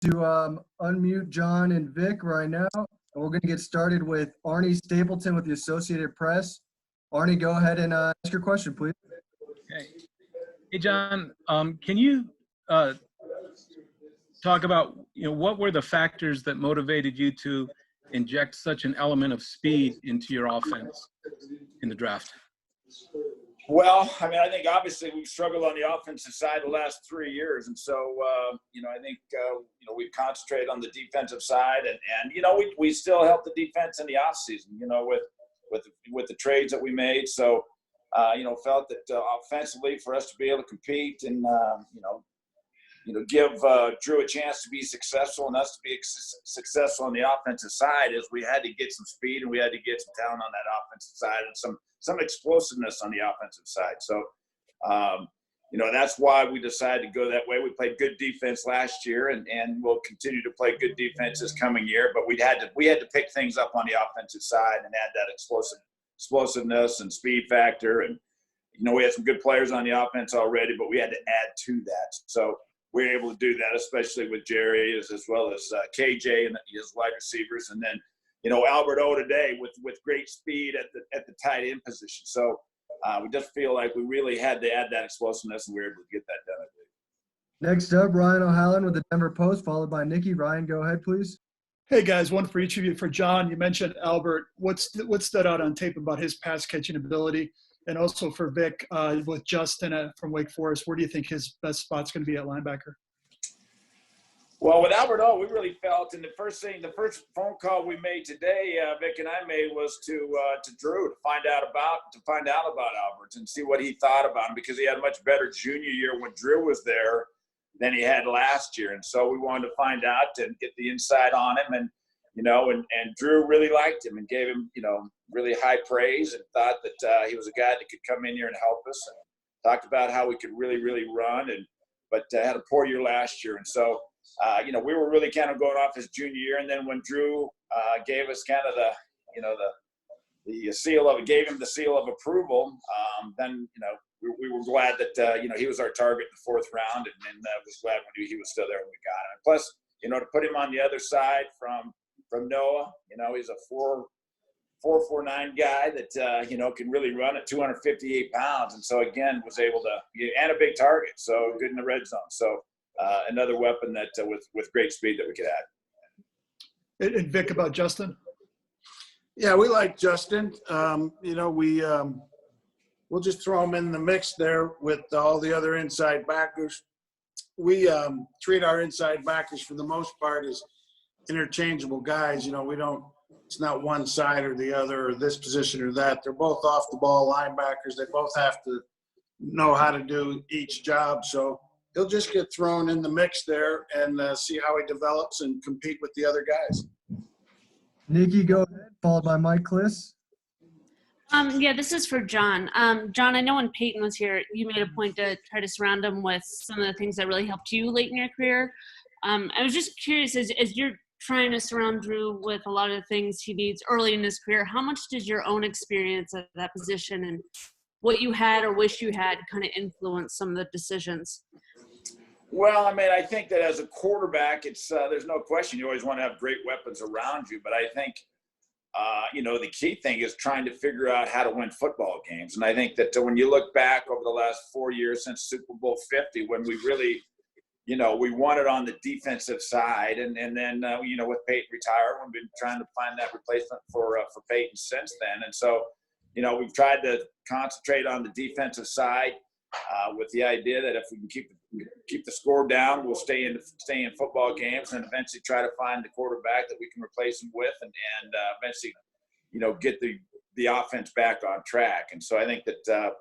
to unmute John and Vic right now. And we're going to get started with Arnie Stapleton with the Associated Press. Arnie, go ahead and ask your question, please. Okay. Hey, John, can you talk about, what were the factors that motivated you to inject such an element of speed into your offense in the draft? Well, I think obviously we've struggled on the offensive side the last 3 years. And so, I think, we've concentrated on the defensive side and we still help the defense in the off season, with the trades that we made. So, felt that offensively for us to be able to compete and, give Drew a chance to be successful and us to be successful on the offensive side is we had to get some speed and we had to get some talent on that offensive side and some explosiveness on the offensive side. So, that's why we decided to go that way. We played good defense last year and we'll continue to play good defense this coming year, but we had to pick things up on the offensive side and add that explosiveness and speed factor. And, we had some good players on the offense already, but we had to add to that. So we were able to do that, especially with Jerry as well as KJ and his wide receivers. And then, Albert O today with great speed at the tight end position. So we just feel like we really had to add that explosiveness, and we were able to get that done, I believe. Next up, Ryan O'Halloran with the Denver Post, followed by Nikki. Ryan, go ahead, please. Hey, guys, one for each of you. For John, you mentioned Albert. What stood out on tape about his pass-catching ability? And also for Vic, with Justin from Wake Forest, where do you think his best spot's going to be at linebacker? Well, with Albert O, we really felt, and the first phone call we made today, Vic and I made, was to Drew to find out about Albert and see what he thought about him, because he had a much better junior year when Drew was there than he had last year, and so we wanted to find out and get the inside on him, and and Drew really liked him and gave him really high praise and thought that he was a guy that could come in here and help us, and talked about how we could really run, but had a poor year last year, and so. We were really kind of going off his junior year, and then when Drew gave us kind of gave him the seal of approval, then we were glad that he was our target in the fourth round, and was glad when he was still there when we got him. And plus, to put him on the other side from Noah, he's a 4.49 guy that can really run at 258 pounds, and so again was able to and a big target, so good in the red zone. So. Another weapon that with great speed that we could add. And Vic, about Justin? Yeah, we like Justin. We'll just throw him in the mix there with all the other inside backers. We treat our inside backers for the most part as interchangeable guys. We don't. It's not one side or the other, or this position or that. They're both off the ball linebackers. They both have to know how to do each job. So. He'll just get thrown in the mix there and see how he develops and compete with the other guys. Nikki, go ahead, followed by Mike Kliss. Yeah, this is for John. John, I know when Peyton was here, you made a point to try to surround him with some of the things that really helped you late in your career. I was just curious, as you're trying to surround Drew with a lot of the things he needs early in his career, how much does your own experience at that position and what you had or wish you had kind of influence some of the decisions? Well, I think that as a quarterback, it's there's no question you always want to have great weapons around you. But I think, the key thing is trying to figure out how to win football games. And I think that when you look back over the last 4 years since Super Bowl 50, when we really, we won it on the defensive side. And then, with Peyton retired, we've been trying to find that replacement for Peyton since then. And so, we've tried to concentrate on the defensive side with the idea that if we can keep the score down, we'll stay in football games and eventually try to find the quarterback that we can replace him with and eventually, get the offense back on track. And so I think that,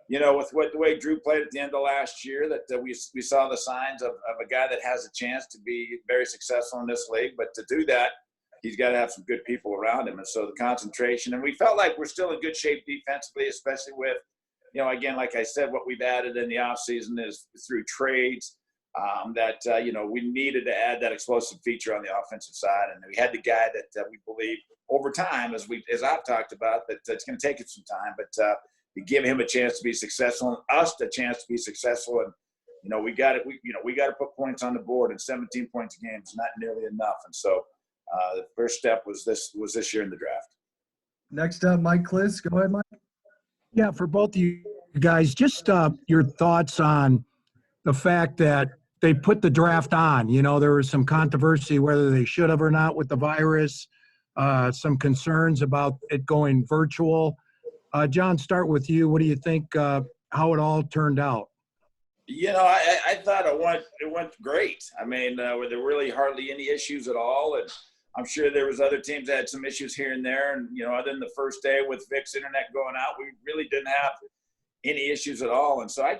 with the way Drew played at the end of last year, that we saw the signs of a guy that has a chance to be very successful in this league. But to do that, he's got to have some good people around him. And so the concentration, and we felt like we're still in good shape defensively, especially with, again, like I said, what we've added in the offseason is through trades we needed to add that explosive feature on the offensive side. And we had the guy that we believe over time, as I've talked about, that it's going to take it some time, but to give him a chance to be successful and us a chance to be successful. And, we got it. We got to put points on the board, and 17 points a game is not nearly enough. And so the first step was this year in the draft. Next up, Mike Kliss. Go ahead, Mike. Yeah, for both of you guys, just your thoughts on the fact that they put the draft on. There was some controversy whether they should have or not with the virus, some concerns about it going virtual. John, start with you. What do you think how it all turned out? I thought it went great. I mean, there were really hardly any issues at all, and I'm sure there was other teams that had some issues here and there. And other than the first day with Vic's internet going out, we really didn't have any issues at all. And so I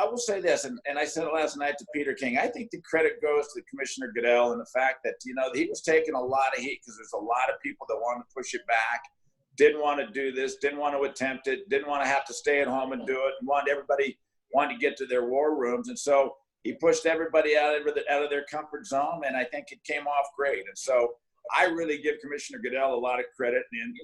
will say this, and I said it last night to Peter King. I think the credit goes to Commissioner Goodell and the fact that he was taking a lot of heat because there's a lot of people that wanted to push it back, didn't want to do this, didn't want to attempt it, didn't want to have to stay at home and do it, and everybody wanted to get to their war rooms. And so he pushed everybody out of their comfort zone, and I think it came off great. And so I really give Commissioner Goodell a lot of credit. And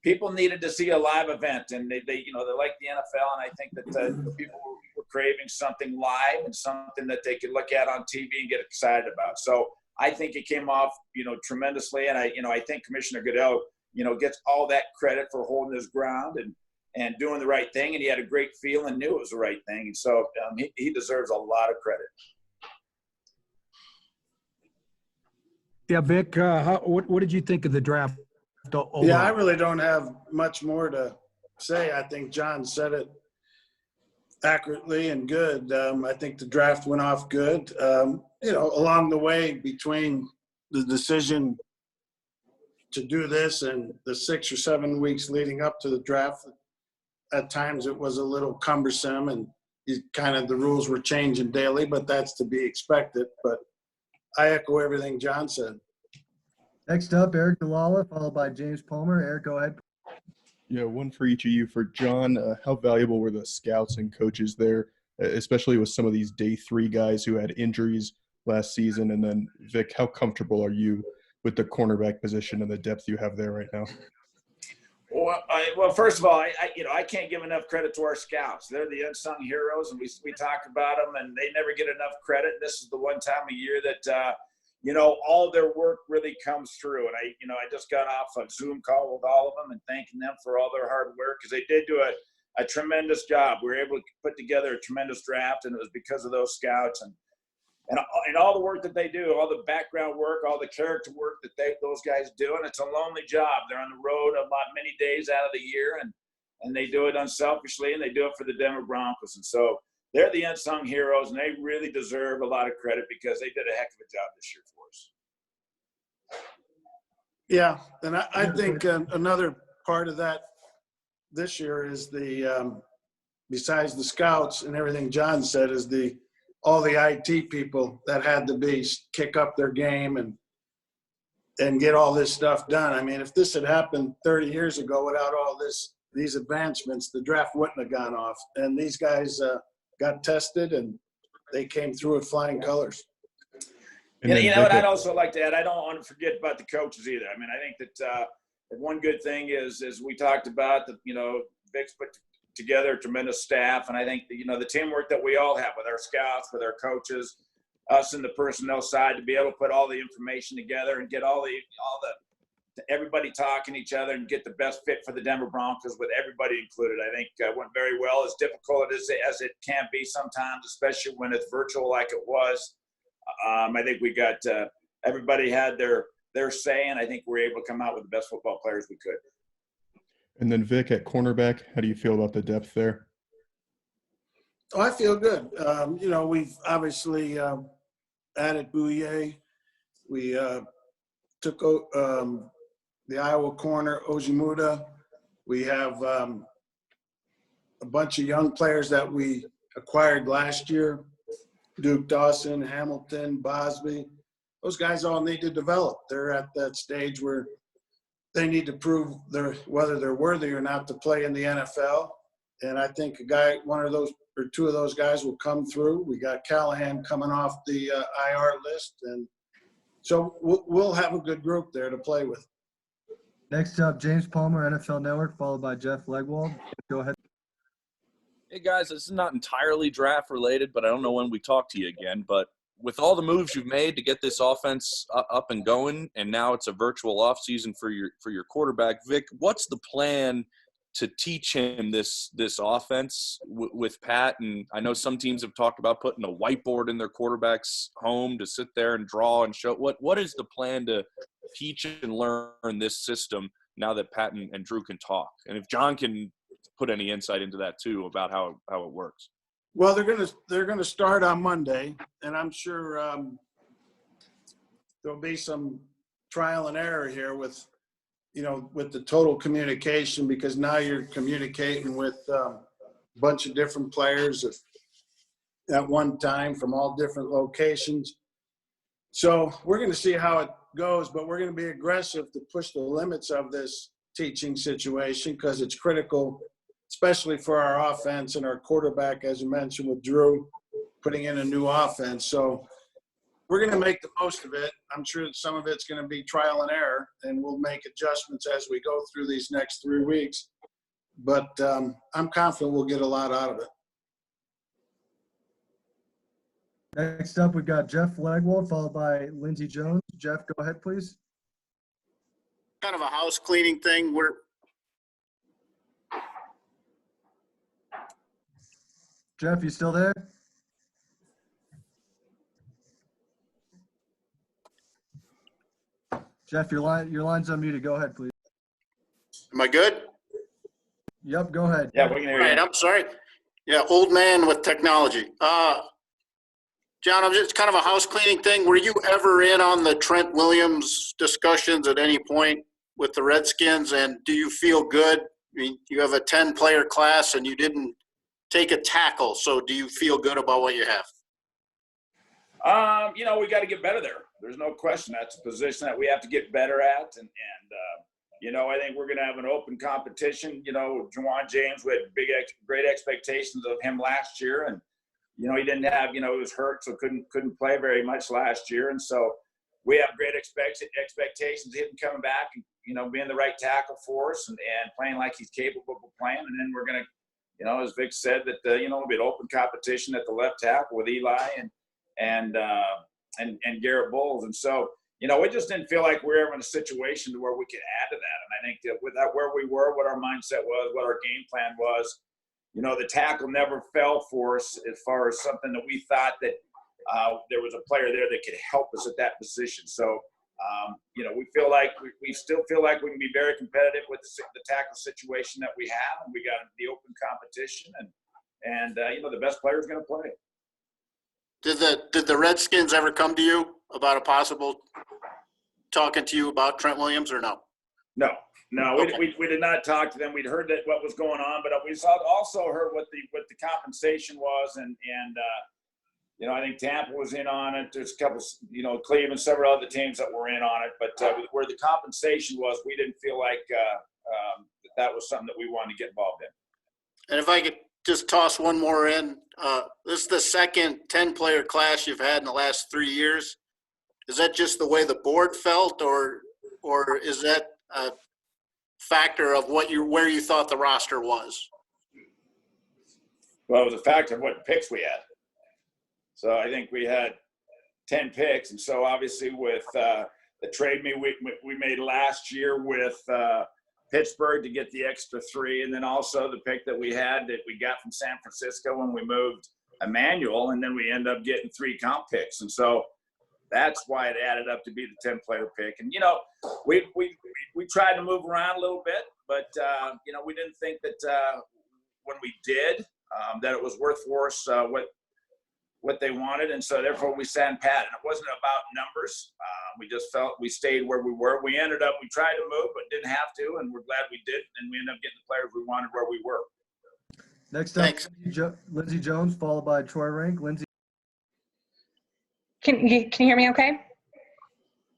people needed to see a live event, and they like the NFL, and I think that the people were craving something live and something that they could look at on TV and get excited about. So I think it came off tremendously, and I think Commissioner Goodell gets all that credit for holding his ground and doing the right thing, and he had a great feel and knew it was the right thing. And so he deserves a lot of credit. Yeah, Vic, what did you think of the draft overall? Yeah, I really don't have much more to say. I think John said it accurately and good. I think the draft went off good. Along the way between the decision to do this and the 6 or 7 weeks leading up to the draft, at times it was a little cumbersome, and the rules were changing daily, but that's to be expected. But I echo everything John said. Next up, Eric DeLalla, followed by James Palmer. Eric, go ahead. Yeah, one for each of you. For John, how valuable were the scouts and coaches there, especially with some of these day 3 guys who had injuries last season? And then Vic, how comfortable are you with the cornerback position and the depth you have there right now? Well, first of all, I can't give enough credit to our scouts. They're the unsung heroes, and we talk about them, and they never get enough credit. This is the one time a year that all their work really comes through. And I just got off a Zoom call with all of them and thanking them for all their hard work, because they did do a tremendous job. We were able to put together a tremendous draft, and it was because of those scouts and all the work that they do, all the background work, all the character work that those guys do. And it's a lonely job. They're on the road many days out of the year, and they do it unselfishly, and they do it for the Denver Broncos. And so they're the unsung heroes, and they really deserve a lot of credit because they did a heck of a job this year for us. Yeah, and I think another part of that this year is besides the scouts and everything John said, is all the IT people that had to kick up their game and get all this stuff done. I mean, if this had happened 30 years ago without all these advancements, the draft wouldn't have gone off. And these guys got tested, and they came through with flying colors. And what I'd also like to add, I don't want to forget about the coaches either. I mean, I think that one good thing is we talked about that, Vic's put together a tremendous staff, and I think that, the teamwork that we all have with our scouts, with our coaches, us in the personnel side, to be able to put all the information together and get everybody talking to each other and get the best fit for the Denver Broncos with everybody included. I think went very well. As difficult as it can be sometimes, especially when it's virtual like it was. I think we got everybody had their say, and I think we were able to come out with the best football players we could. And then Vic, at cornerback, how do you feel about the depth there? Oh, I feel good. We've obviously added Bouye. We took the Iowa corner, Ojimuda. We have a bunch of young players that we acquired last year, Duke Dawson, Hamilton, Bosby. Those guys all need to develop. They're at that stage where they need to prove whether they're worthy or not to play in the NFL. And I think one of those or two of those guys will come through. We got Callahan coming off the IR list. And so we'll have a good group there to play with. Next up, James Palmer, NFL Network, followed by Jeff Legwold. Go ahead. Hey guys, this is not entirely draft related, but I don't know when we talk to you again. But with all the moves you've made to get this offense up and going, and now it's a virtual offseason for your quarterback, Vic, what's the plan to teach him this offense with Pat? And I know some teams have talked about putting a whiteboard in their quarterback's home to sit there and draw and show. What is the plan to teach and learn this system now that Pat and Drew can talk? And if John can put any insight into that too about how it works. Well, they're gonna start on Monday, and I'm sure there'll be some trial and error here with the total communication, because now you're communicating with a bunch of different players at one time from all different locations. So we're going to see how it goes, but we're going to be aggressive to push the limits of this teaching situation, because it's critical, especially for our offense and our quarterback, as you mentioned, with Drew putting in a new offense. So we're going to make the most of it. I'm sure that some of it's going to be trial and error, and we'll make adjustments as we go through these next 3 weeks. But I'm confident we'll get a lot out of it. Next up, we've got Jeff Legwold, followed by Lindsey Jones. Jeff, go ahead, please. Kind of a house cleaning thing. Jeff, you still there? Jeff, your line's unmuted. Go ahead, please. Am I good? Yep, go ahead. Yeah, we can hear All you. right, I'm sorry. Yeah, old man with technology. John, I'm just kind of a house cleaning thing. Were you ever in on the Trent Williams discussions at any point with the Redskins? And do you feel good? I mean, you have a 10-player class and you didn't take a tackle. So do you feel good about what you have? We got to get better there. There's no question. That's a position that we have to get better at. And I think we're going to have an open competition. Juwan James, we had great expectations of him last year. And, he didn't have, he was hurt, so couldn't play very much last year. And so we have great expectations of him coming back and, being the right tackle for us and playing like he's capable of playing. And then we're going to, as Vic said, that, it'll be an open competition at the left tackle with Eli and Garrett Bowles. And so, we just didn't feel like we were ever in a situation to where we could add to that. And I think that with that, where we were, what our mindset was, what our game plan was, the tackle never fell for us as far as something that we thought that there was a player there that could help us at that position. So, we feel like we still feel like we can be very competitive with the tackle situation that we have, and we got the open competition, and the best player is going to play. Did the Redskins ever come to you about a possible talking to you about Trent Williams or no? No, Okay. we did not talk to them. We'd heard that what was going on, but we also heard what the compensation was, and I think Tampa was in on it. There's a couple, Cleveland, several other teams that were in on it, but where the compensation was, we didn't feel like that was something that we wanted to get involved in. And if I could just toss one more in, this is the second 10-player class you've had in the last 3 years. Is that just the way the board felt, or is that a factor of where you thought the roster was? Well, it was a factor of what picks we had. So I think we had 10 picks, and so obviously with the trade we made last year with Pittsburgh to get the extra 3, and then also the pick that we had that we got from San Francisco when we moved Emmanuel, and then we end up getting 3 comp picks, and so that's why it added up to be the 10-player pick. And we tried to move around a little bit, but we didn't think that when we did that it was worth for us what they wanted, and so therefore we sat pat. And it wasn't about numbers. We just felt we stayed where we were. We tried to move, but didn't have to, and we're glad we did. And we ended up getting the players we wanted where we were. Next up, Lindsey Jones, followed by Troy Rank. Lindsey. Can you hear me okay?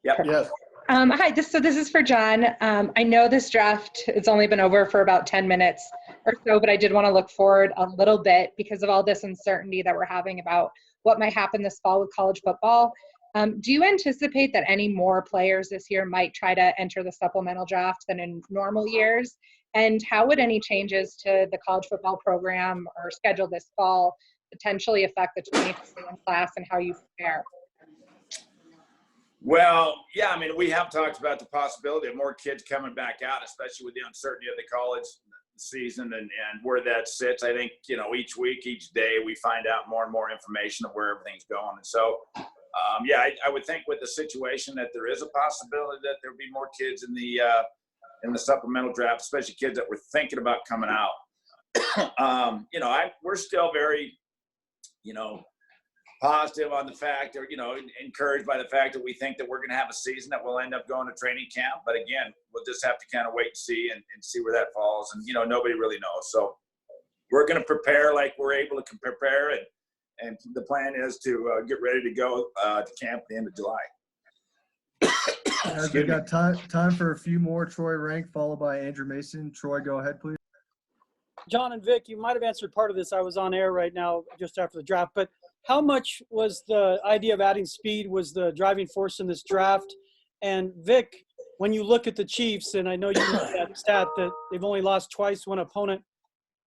Yep. Yes. Hi, this is for John. I know this draft has only been over for about 10 minutes or so, but I did want to look forward a little bit because of all this uncertainty that we're having about what might happen this fall with college football. Do you anticipate that any more players this year might try to enter the supplemental draft than in normal years? And how would any changes to the college football program or schedule this fall potentially affect the 2021 class and how you prepare? Well, yeah, I mean, we have talked about the possibility of more kids coming back out, especially with the uncertainty of the college season and where that sits. I think, each week, each day, we find out more and more information of where everything's going. And so, I would think with the situation that there is a possibility that there'll be more kids in the supplemental draft, especially kids that were thinking about coming out. We're still very, positive on the fact, or encouraged by the fact that we think that we're going to have a season that will end up going to training camp. But again, we'll just have to kind of wait and see and see where that falls. And nobody really knows. So we're going to prepare like we're able to prepare, and the plan is to get ready to go to camp at the end of July. Guys, we got time for a few more. Troy Rank, followed by Andrew Mason. Troy, go ahead, please. John and Vic, you might have answered part of this. I was on air right now just after the draft, but how much was the idea of adding speed was the driving force in this draft? And Vic, when you look at the Chiefs, and I know you know that stat that they've only lost twice when an opponent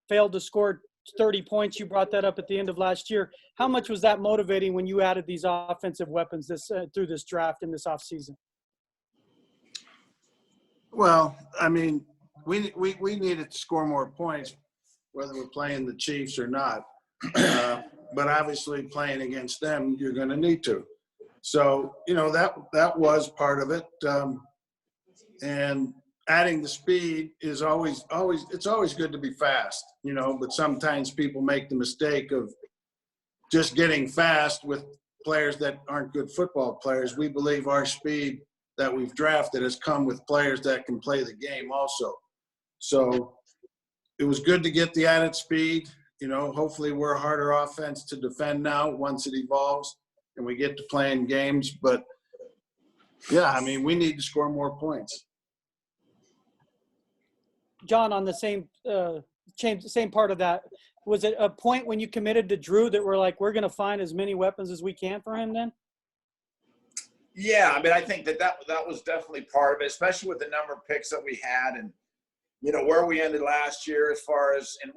failed to score 30 points. You brought that up at the end of last year. How much was that motivating when you added these offensive weapons through this draft in this offseason? Well, I mean, we needed to score more points, whether we're playing the Chiefs or not. But obviously playing against them, you're going to need to. So, that was part of it. And adding the speed is always good to be fast, but sometimes people make the mistake of just getting fast with players that aren't good football players. We believe our speed that we've drafted has come with players that can play the game also. So it was good to get the added speed. Hopefully we're a harder offense to defend now once it evolves and we get to playing games. But, yeah, I mean, we need to score more points. John, on the same part of that, was it a point when you committed to Drew that we're like, we're going to find as many weapons as we can for him then? Yeah, I mean, I think that was definitely part of it, especially with the number of picks that we had and, where we ended last year as far as, and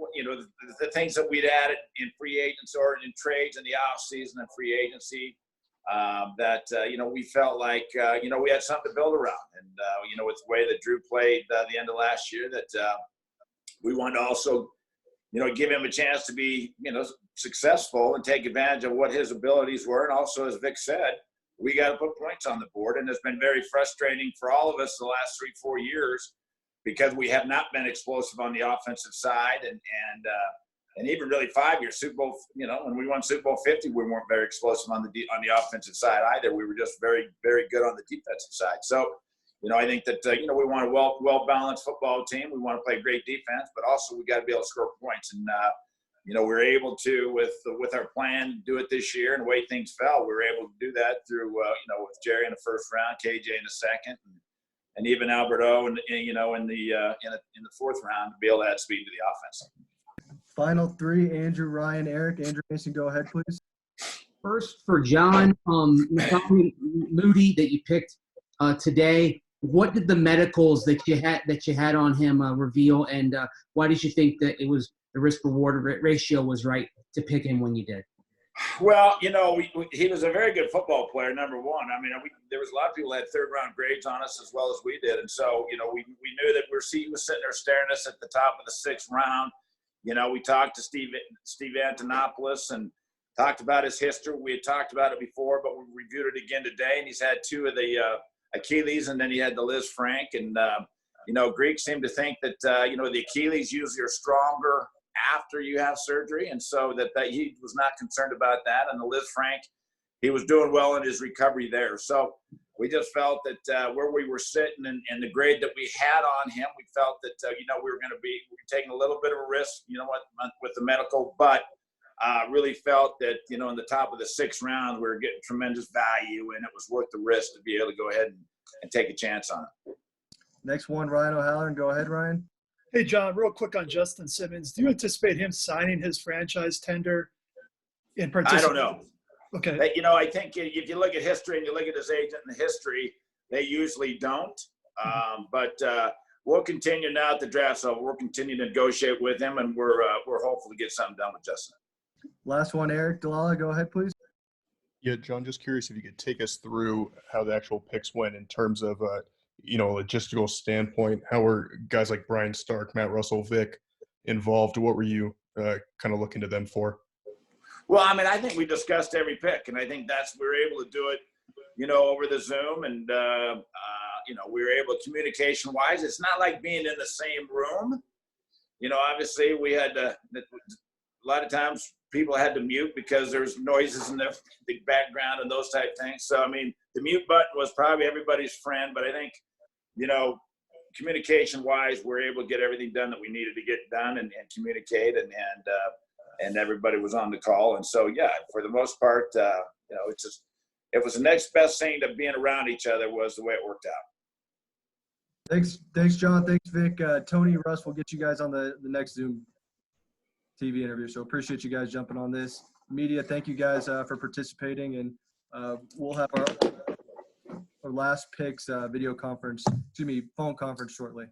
the things that we'd added in free agents or in trades in the offseason and free agency, we felt like, we had something to build around. And, with the way that Drew played the end of last year, that we wanted to also, give him a chance to be, successful and take advantage of what his abilities were. And also, as Vic said, we got to put points on the board. And it's been very frustrating for all of us the last 3-4 years, because we have not been explosive on the offensive side, and even really 5 years Super Bowl. When we won Super Bowl 50, we weren't very explosive on the offensive side either. We were just very, very good on the defensive side. So, I think that we want a well balanced football team. We want to play great defense, but also we got to be able to score points. And we're able to with our plan do it this year. And the way things fell, we were able to do that through with Jerry in the first round, KJ in the second. And even Alberto, in the fourth round, to be able to add speed to the offense. Final three: Andrew, Ryan, Eric. Andrew Mason, go ahead, please. First for John, Moody that you picked today. What did the medicals that you had on him reveal, and why did you think that it was the risk-reward ratio was right to pick him when you did? Well, he was a very good football player, number one. I mean, there was a lot of people that had third-round grades on us as well as we did. And so, we knew that he was sitting there staring us at the top of the sixth round. We talked to Steve Antonopoulos and talked about his history. We had talked about it before, but we reviewed it again today. And he's had 2 of the Achilles, and then he had the Liz Frank. And, Greeks seem to think that, the Achilles usually are stronger after you have surgery, and so that he was not concerned about that. And the Liz Frank, he was doing well in his recovery there. So we just felt that where we were sitting and the grade that we had on him, we felt that we were going to be taking a little bit of a risk, with the medical, but really felt that in the top of the sixth round we were getting tremendous value, and it was worth the risk to be able to go ahead and take a chance on it. Next one, Ryan O'Halloran. Go ahead, Ryan. Hey, John, real quick on Justin Simmons. Do you anticipate him signing his franchise tender in I don't know. Okay. But, you know, I think if you look at history and you look at his agent and the history, they usually don't. But we'll continue now at the draft, so we'll continue to negotiate with him, and we're hopeful to get something done with Justin. Last one, Eric Dalala, go ahead, please. Yeah, John, just curious if you could take us through how the actual picks went in terms of, you know, logistical standpoint. How were guys like Brian Stark, Matt Russell, Vic involved? What were you kind of looking to them for? Well, I mean, I think we discussed every pick, and I think we were able to do it, you know, over the Zoom, and you know, we were able, communication-wise. It's not like being in the same room. You know, obviously, we had to. A lot of times, people had to mute because there's noises in the background and those type things. So, I mean, the mute button was probably everybody's friend, but I think, you know, communication-wise, we're able to get everything done that we needed to get done and communicate, and everybody was on the call. And so, yeah, for the most part, you know, it was the next best thing to being around each other was the way it worked out. Thanks, John. Thanks, Vic. Tony, Russ, we'll get you guys on the next Zoom TV interview. So appreciate you guys jumping on this. Media, thank you guys for participating, and we'll have our last picks phone conference shortly.